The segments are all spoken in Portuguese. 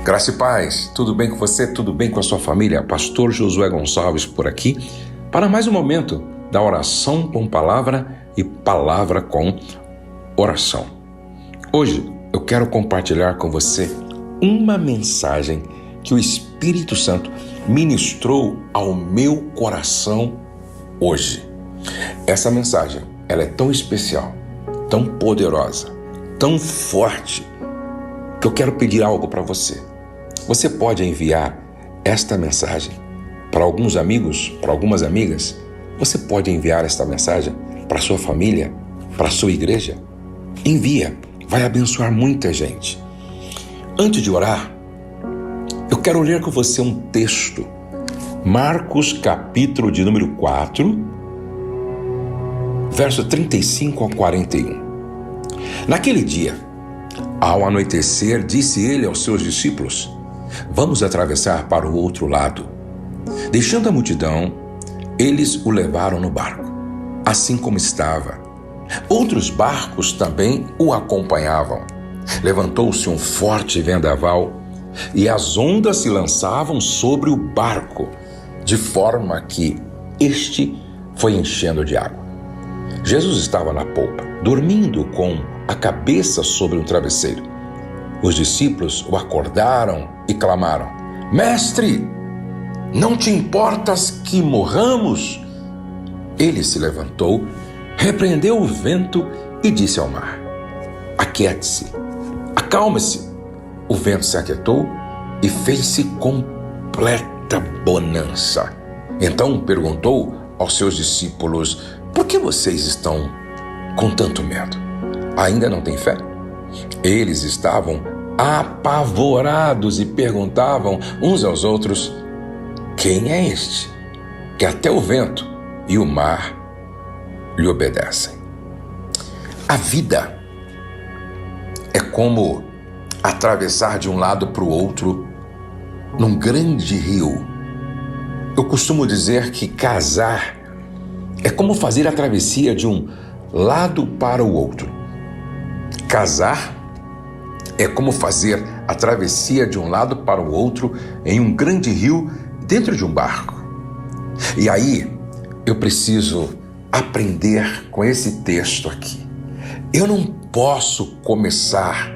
Graça e paz, tudo bem com você? Tudo bem com a sua família? Pastor Josué Gonçalves por aqui para mais um momento da oração com palavra e palavra com oração. Hoje eu quero compartilhar com você uma mensagem que o Espírito Santo ministrou ao meu coração hoje. Essa mensagem, ela é tão especial, tão poderosa, tão forte, que eu quero pedir algo para você. Você pode enviar esta mensagem para alguns amigos, para algumas amigas. Você pode enviar esta mensagem para sua família, para sua igreja. Envia, vai abençoar muita gente. Antes de orar, eu quero ler com você um texto. Marcos, capítulo de número 4, verso 35 a 41. Naquele dia, ao anoitecer, disse ele aos seus discípulos: vamos atravessar para o outro lado. Deixando a multidão, eles o levaram no barco, assim como estava. Outros barcos também o acompanhavam. Levantou-se um forte vendaval e as ondas se lançavam sobre o barco, de forma que este foi enchendo de água. Jesus estava na polpa, dormindo com a cabeça sobre um travesseiro. Os discípulos o acordaram e clamaram: Mestre, não te importas que morramos? Ele se levantou, repreendeu o vento e disse ao mar: aquiete-se, acalme-se. O vento se aquietou e fez-se completa bonança. Então perguntou aos seus discípulos: por que vocês estão com tanto medo? Ainda não têm fé? Eles estavam apavorados e perguntavam uns aos outros: quem é este que até o vento e o mar lhe obedecem? A vida é como atravessar de um lado para o outro num grande rio. Eu costumo dizer que casar é como fazer a travessia de um lado para o outro. Casar é como fazer a travessia de um lado para o outro em um grande rio dentro de um barco. E aí eu preciso aprender com esse texto aqui. Eu não posso começar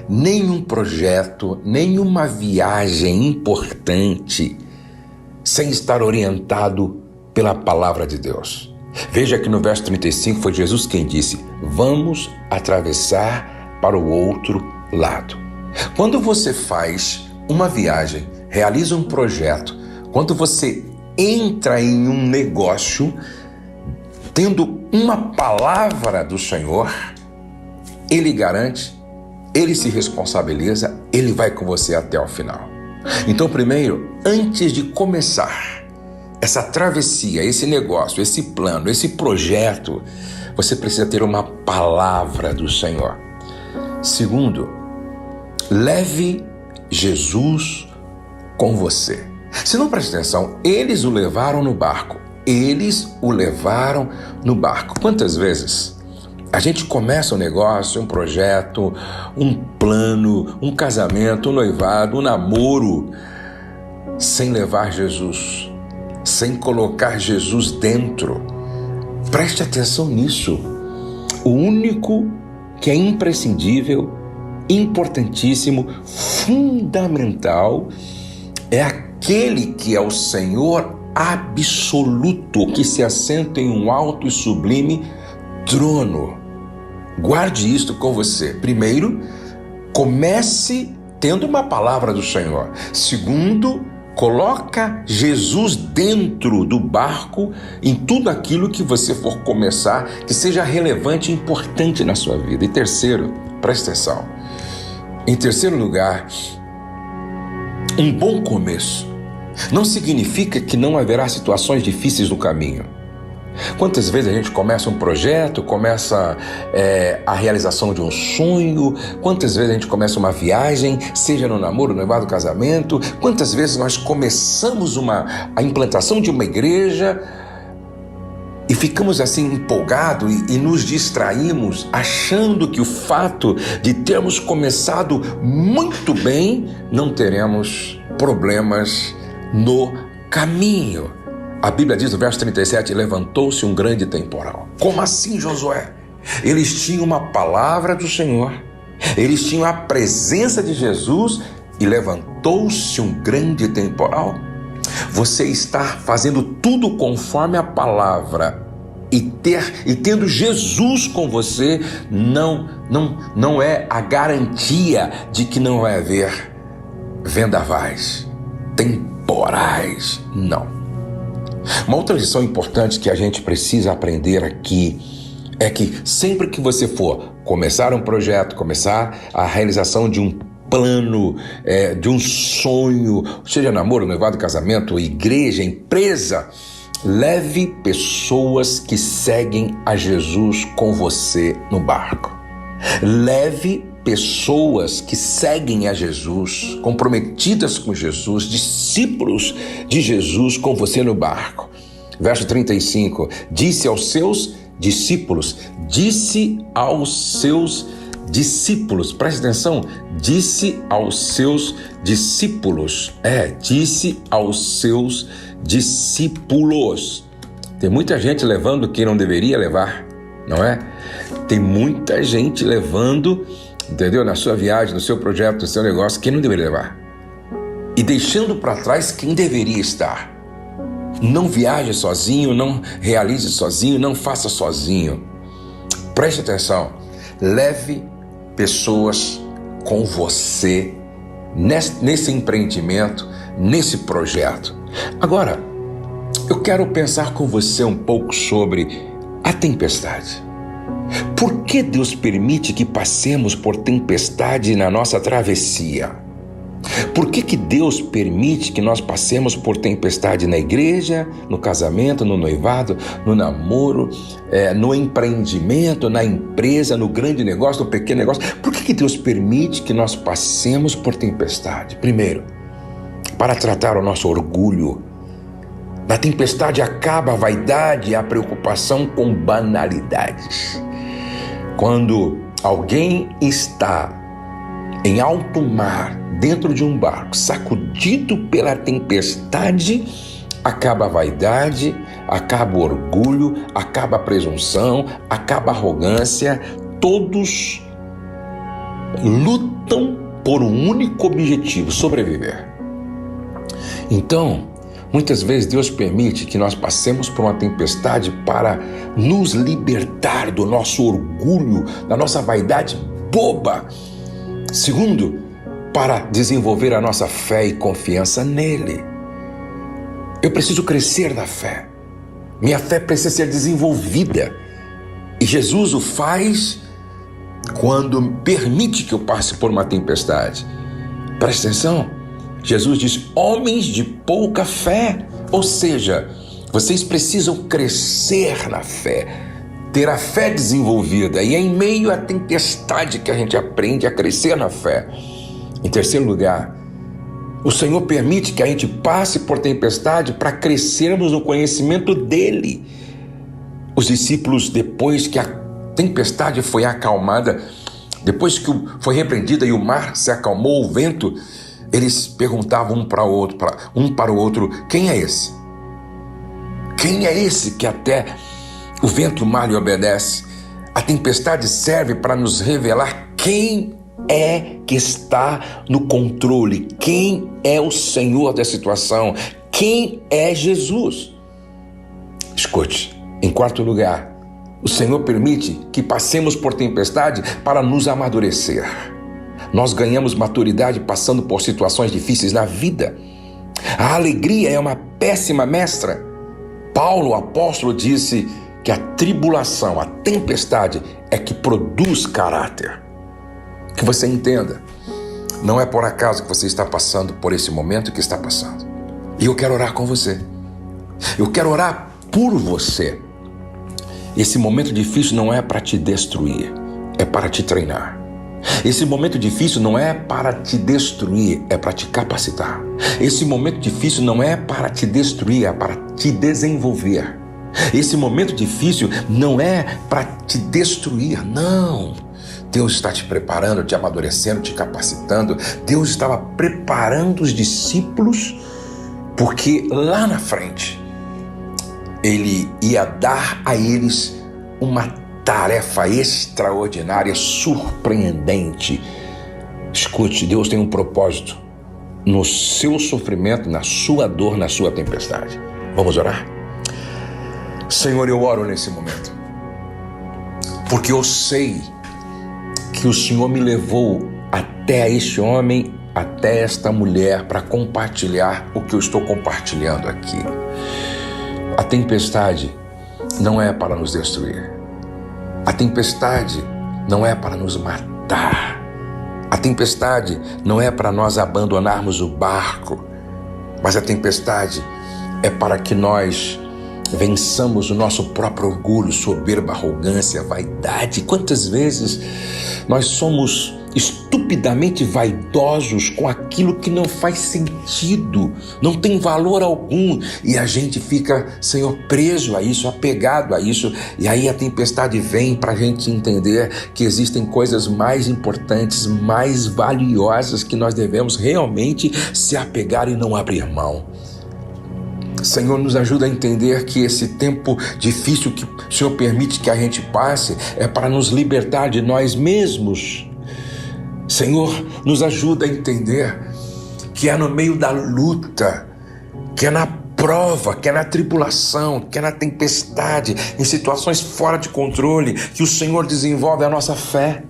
nenhum projeto, nenhuma viagem importante sem estar orientado pela palavra de Deus. Veja que no verso 35 foi Jesus quem disse: vamos atravessar para o outro lado. Quando você faz uma viagem, realiza um projeto, quando você entra em um negócio, tendo uma palavra do Senhor, Ele garante, Ele se responsabiliza, Ele vai com você até o final. Então, primeiro, antes de começar essa travessia, esse negócio, esse plano, esse projeto, você precisa ter uma palavra do Senhor. Segundo, leve Jesus com você. Se não presta atenção, eles o levaram no barco. Eles o levaram no barco. Quantas vezes a gente começa um negócio, um projeto, um plano, um casamento, um noivado, um namoro, sem levar Jesus, sem colocar Jesus dentro? Preste atenção nisso. O único que é imprescindível, importantíssimo, fundamental, é aquele que é o Senhor absoluto, que se assenta em um alto e sublime trono. Guarde isto com você. Primeiro, comece tendo uma palavra do Senhor. Segundo, coloca Jesus dentro do barco em tudo aquilo que você for começar, que seja relevante e importante na sua vida. E terceiro, presta atenção. Em terceiro lugar, um bom começo não significa que não haverá situações difíceis no caminho. Quantas vezes a gente começa um projeto, começa a realização de um sonho, quantas vezes a gente começa uma viagem, seja no namoro, no noivado, casamento, quantas vezes nós começamos a implantação de uma igreja E ficamos assim empolgados e nos distraímos, achando que o fato de termos começado muito bem, não teremos problemas no caminho. A Bíblia diz no verso 37, levantou-se um grande temporal. Como assim, Josué? Eles tinham uma palavra do Senhor, eles tinham a presença de Jesus e levantou-se um grande temporal. Você está fazendo tudo conforme a palavra e tendo Jesus com você não é a garantia de que não vai haver vendavais, temporais, não. Uma outra lição importante que a gente precisa aprender aqui é que sempre que você for começar um projeto, começar a realização de um plano, de um sonho, seja namoro, noivado, casamento, igreja, empresa, leve pessoas que seguem a Jesus com você no barco. Leve pessoas que seguem a Jesus, comprometidas com Jesus, discípulos de Jesus com você no barco. Verso 35, disse aos seus discípulos, preste atenção, disse aos seus discípulos, Tem muita gente levando quem não deveria levar, não é? Tem muita gente levando, entendeu? Na sua viagem, no seu projeto, no seu negócio, quem não deveria levar. E deixando para trás quem deveria estar. Não viaje sozinho, não realize sozinho, não faça sozinho. Preste atenção, leve pessoas com você nesse empreendimento, nesse projeto. Agora, eu quero pensar com você um pouco sobre a tempestade. Por que Deus permite que passemos por tempestade na nossa travessia? Por que Deus permite que nós passemos por tempestade na igreja, no casamento, no noivado, no namoro, no empreendimento, na empresa, no grande negócio, no pequeno negócio? Por que Deus permite que nós passemos por tempestade? Primeiro, para tratar o nosso orgulho. Na tempestade acaba a vaidade e a preocupação com banalidades. Quando alguém está em alto mar, dentro de um barco, sacudido pela tempestade, acaba a vaidade, acaba o orgulho, acaba a presunção, acaba a arrogância. Todos lutam por um único objetivo: sobreviver. Então, muitas vezes Deus permite que nós passemos por uma tempestade para nos libertar do nosso orgulho, da nossa vaidade boba. Segundo, para desenvolver a nossa fé e confiança nele. Eu preciso crescer na fé. Minha fé precisa ser desenvolvida. E Jesus o faz quando permite que eu passe por uma tempestade. Preste atenção. Jesus diz, homens de pouca fé. Ou seja, vocês precisam crescer na fé, ter a fé desenvolvida. E é em meio à tempestade que a gente aprende a crescer na fé. Em terceiro lugar, o Senhor permite que a gente passe por tempestade para crescermos no conhecimento dele. Os discípulos, depois que a tempestade foi acalmada, depois que foi repreendida e o mar se acalmou, o vento, eles perguntavam um para o outro, quem é esse? Quem é esse que até o vento e o mar lhe obedece? A tempestade serve para nos revelar quem é que está no controle, quem é o Senhor da situação, quem é Jesus. Escute, em quarto lugar, o Senhor permite que passemos por tempestade para nos amadurecer. Nós ganhamos maturidade passando por situações difíceis na vida. A alegria é uma péssima mestra. Paulo, o apóstolo, disse que a tribulação, a tempestade é que produz caráter. Que você entenda, não é por acaso que você está passando por esse momento que está passando. E eu quero orar com você. Eu quero orar por você. Esse momento difícil não é para te destruir, é para te treinar. Esse momento difícil não é para te destruir, é para te capacitar. Esse momento difícil não é para te destruir, é para te desenvolver. Esse momento difícil não é para te destruir, não. Deus está te preparando, te amadurecendo, te capacitando. Deus estava preparando os discípulos porque lá na frente Ele ia dar a eles uma tarefa extraordinária, surpreendente. Escute, Deus tem um propósito no seu sofrimento, na sua dor, na sua tempestade. Vamos orar? Senhor, eu oro nesse momento, porque eu sei que o Senhor me levou até este homem, até esta mulher, para compartilhar o que eu estou compartilhando aqui. A tempestade não é para nos destruir. A tempestade não é para nos matar. A tempestade não é para nós abandonarmos o barco, mas a tempestade é para que nós vençamos o nosso próprio orgulho, soberba, arrogância, vaidade. Quantas vezes nós somos estupidamente vaidosos com aquilo que não faz sentido, não tem valor algum, e a gente fica, Senhor, preso a isso, apegado a isso, e aí a tempestade vem para a gente entender que existem coisas mais importantes, mais valiosas que nós devemos realmente se apegar e não abrir mão. Senhor, nos ajuda a entender que esse tempo difícil que o Senhor permite que a gente passe é para nos libertar de nós mesmos. Senhor, nos ajuda a entender que é no meio da luta, que é na prova, que é na tribulação, que é na tempestade, em situações fora de controle, que o Senhor desenvolve a nossa fé,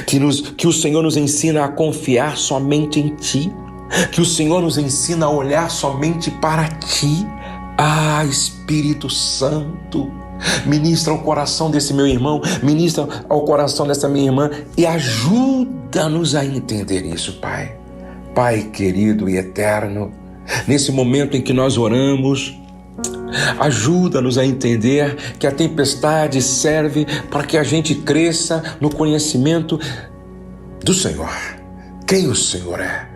que o Senhor nos ensina a confiar somente em Ti, que o Senhor nos ensina a olhar somente para Ti. Ah, Espírito Santo, ministra ao coração desse meu irmão, ministra ao coração dessa minha irmã e ajuda-nos a entender isso, Pai. Pai querido e eterno, nesse momento em que nós oramos, ajuda-nos a entender que a tempestade serve para que a gente cresça no conhecimento do Senhor. Quem o Senhor é?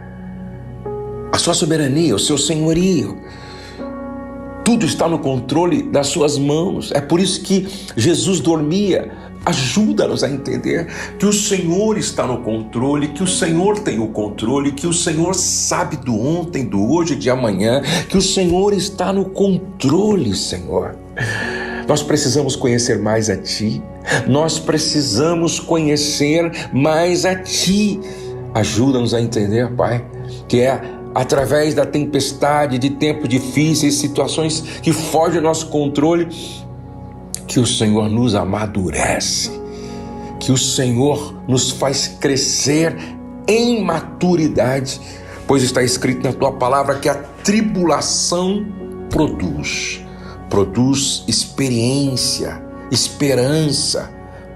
A sua soberania, o seu senhorio. Tudo está no controle das suas mãos. É por isso que Jesus dormia. Ajuda-nos a entender que o Senhor está no controle, que o Senhor tem o controle, que o Senhor sabe do ontem, do hoje e de amanhã, que o Senhor está no controle, Senhor. Nós precisamos conhecer mais a Ti. Nós precisamos conhecer mais a Ti. Ajuda-nos a entender, Pai, que é através da tempestade, de tempos difíceis, situações que fogem do nosso controle, que o Senhor nos amadurece, que o Senhor nos faz crescer em maturidade, pois está escrito na Tua palavra que a tribulação produz experiência, esperança,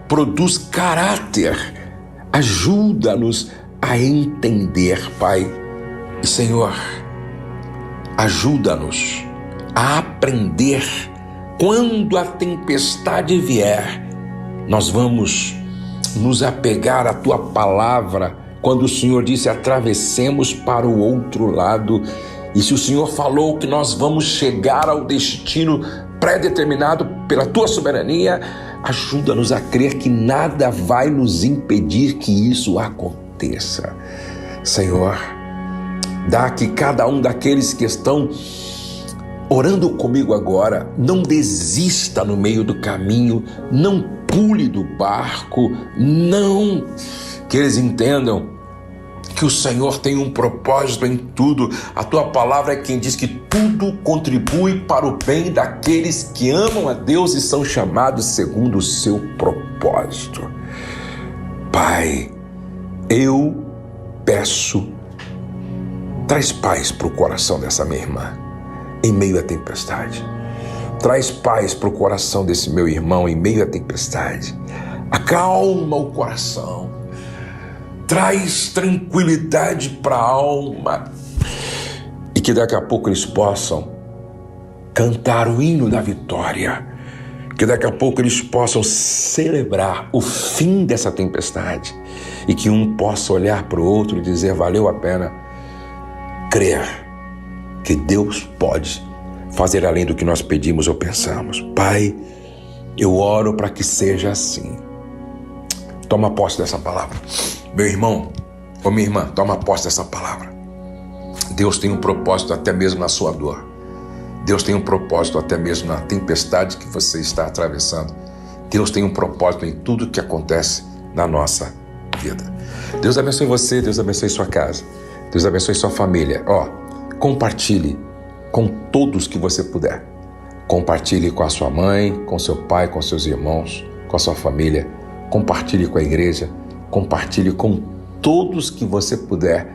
produz caráter. Ajuda-nos a entender, Pai. E, Senhor, ajuda-nos a aprender. Quando a tempestade vier, nós vamos nos apegar à Tua palavra, quando o Senhor disse atravessemos para o outro lado. E se o Senhor falou que nós vamos chegar ao destino pré-determinado pela Tua soberania, ajuda-nos a crer que nada vai nos impedir que isso aconteça. Senhor, dá que cada um daqueles que estão orando comigo agora não desista no meio do caminho, não pule do barco, não, que eles entendam que o Senhor tem um propósito em tudo. A Tua palavra é quem diz que tudo contribui para o bem daqueles que amam a Deus e são chamados segundo o seu propósito. Pai, eu peço, traz paz para o coração dessa minha irmã em meio à tempestade. Traz paz para o coração desse meu irmão em meio à tempestade. Acalma o coração. Traz tranquilidade para a alma. E que daqui a pouco eles possam cantar o hino da vitória. Que daqui a pouco eles possam celebrar o fim dessa tempestade. E que um possa olhar para o outro e dizer: valeu a pena crer que Deus pode fazer além do que nós pedimos ou pensamos. Pai, eu oro para que seja assim. Toma posse dessa palavra. Meu irmão, ou minha irmã, toma posse dessa palavra. Deus tem um propósito até mesmo na sua dor. Deus tem um propósito até mesmo na tempestade que você está atravessando. Deus tem um propósito em tudo que acontece na nossa vida. Deus abençoe você, Deus abençoe sua casa, Deus abençoe sua família. Compartilhe com todos que você puder. Compartilhe com a sua mãe, com seu pai, com seus irmãos, com a sua família. Compartilhe com a igreja. Compartilhe com todos que você puder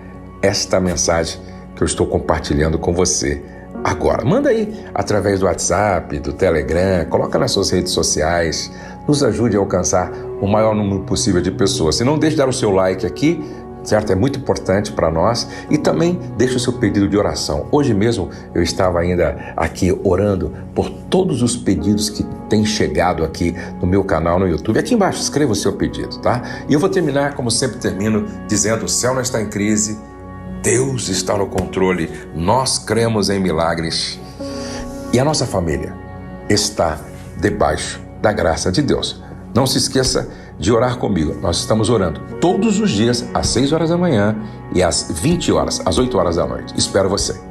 esta mensagem que eu estou compartilhando com você agora. Manda aí através do WhatsApp, do Telegram, coloca nas suas redes sociais. Nos ajude a alcançar o maior número possível de pessoas. Se não, deixe de dar o seu like aqui, certo? É muito importante para nós. E também deixe o seu pedido de oração. Hoje mesmo eu estava ainda aqui orando por todos os pedidos que têm chegado aqui no meu canal no YouTube. Aqui embaixo, escreva o seu pedido, tá? E eu vou terminar, como sempre termino, dizendo: o céu não está em crise, Deus está no controle, nós cremos em milagres e a nossa família está debaixo da graça de Deus. Não se esqueça de orar comigo. Nós estamos orando todos os dias às 6 horas da manhã e às 20 horas, às 8 horas da noite. Espero você.